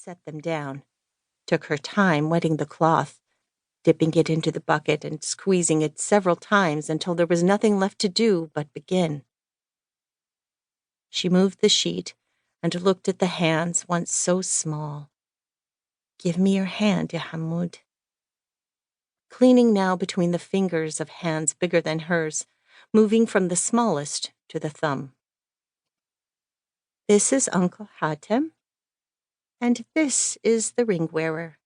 set them down, took her time wetting the cloth, dipping it into the bucket and squeezing it several times until there was nothing left to do but begin. She moved the sheet and looked at the hands once so small. "Give me your hand, Ya Hamoud." Cleaning now between the fingers of hands bigger than hers, moving from the smallest to the thumb. "This is Uncle Hatem, and this is the ring wearer.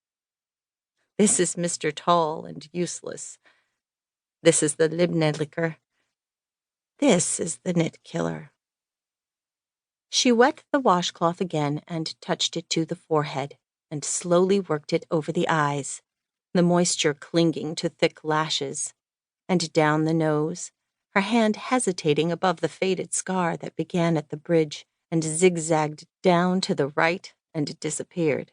This is Mr. Tall and Useless. This is the Libnedlicker. This is the knit killer." She wet the washcloth again and touched it to the forehead and slowly worked it over the eyes, the moisture clinging to thick lashes, and down the nose, her hand hesitating above the faded scar that began at the bridge and zigzagged down to the right and disappeared.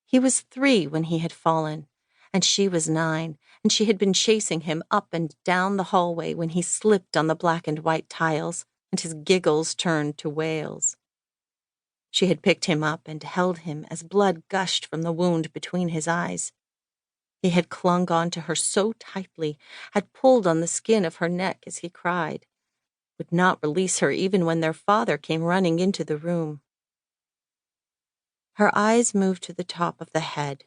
He was 3 when he had fallen, and she was 9, and she had been chasing him up and down the hallway when he slipped on the black and white tiles, and his giggles turned to wails. She had picked him up and held him as blood gushed from the wound between his eyes. He had clung on to her so tightly, had pulled on the skin of her neck as he cried, would not release her even when their father came running into the room. Her eyes moved to the top of the head,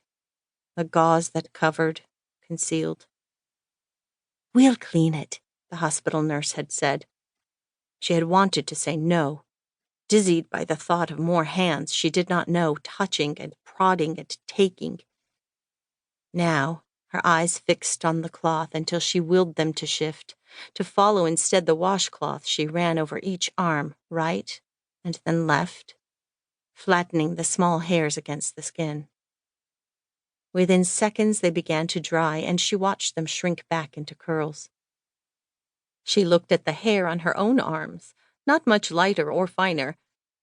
the gauze that covered, concealed. "We'll clean it," the hospital nurse had said. She had wanted to say no. Dizzied by the thought of more hands she did not know, touching and prodding and taking. Now, her eyes fixed on the cloth until she willed them to shift. To follow instead the washcloth, she ran over each arm, right and then left, flattening the small hairs against the skin. Within seconds they began to dry, and she watched them shrink back into curls. She looked at the hair on her own arms, not much lighter or finer,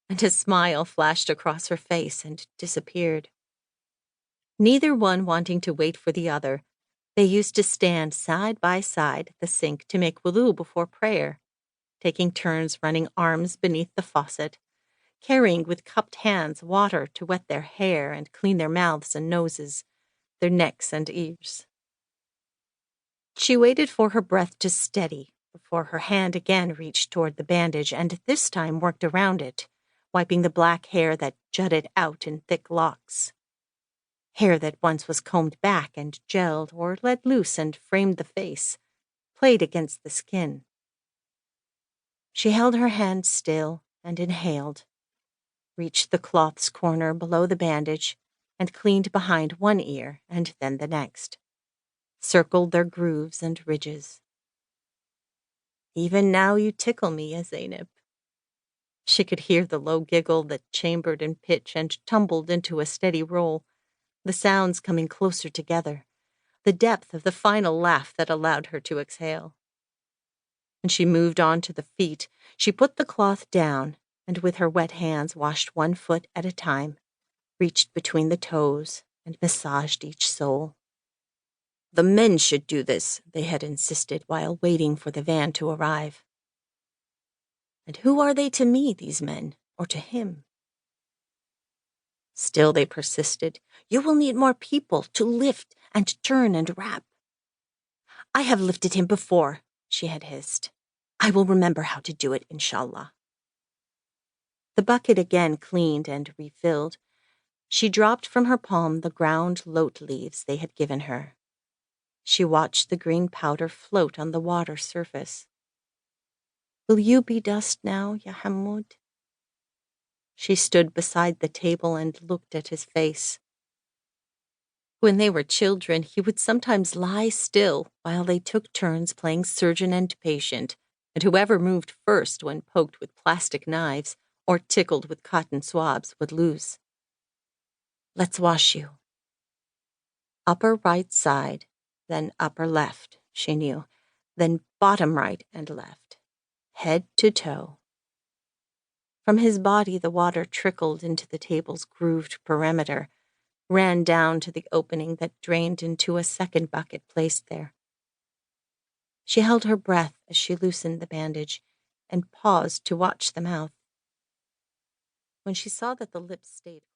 and a smile flashed across her face and disappeared. Neither one wanting to wait for the other, they used to stand side by side at the sink to make wudu before prayer, taking turns running arms beneath the faucet, carrying with cupped hands water to wet their hair and clean their mouths and noses, their necks and ears. She waited for her breath to steady before her hand again reached toward the bandage and this time worked around it, wiping the black hair that jutted out in thick locks. Hair that once was combed back and gelled or let loose and framed the face, played against the skin. She held her hand still and inhaled, reached the cloth's corner below the bandage, and cleaned behind one ear and then the next, circled their grooves and ridges. "Even now you tickle me, ya Zainab." She could hear the low giggle that chambered in pitch and tumbled into a steady roll, the sounds coming closer together, the depth of the final laugh that allowed her to exhale. When she moved on to the feet, she put the cloth down and with her wet hands washed one foot at a time, reached between the toes and massaged each sole. "The men should do this," they had insisted while waiting for the van to arrive. And who are they to me, these men, or to him? Still they persisted. "You will need more people to lift and turn and wrap." "I have lifted him before," she had hissed. "I will remember how to do it, inshallah." The bucket again cleaned and refilled. She dropped from her palm the ground lote leaves they had given her. She watched the green powder float on the water surface. "Will you be dust now, Ya Hamoud?" She stood beside the table and looked at his face. When they were children, he would sometimes lie still while they took turns playing surgeon and patient, and whoever moved first when poked with plastic knives or tickled with cotton swabs would lose. "Let's wash you." Upper right side, then upper left, she knew, then bottom right and left, head to toe. From his body the water trickled into the table's grooved perimeter, ran down to the opening that drained into a second bucket placed there. She held her breath as she loosened the bandage and paused to watch the mouth. When she saw that the lips stayed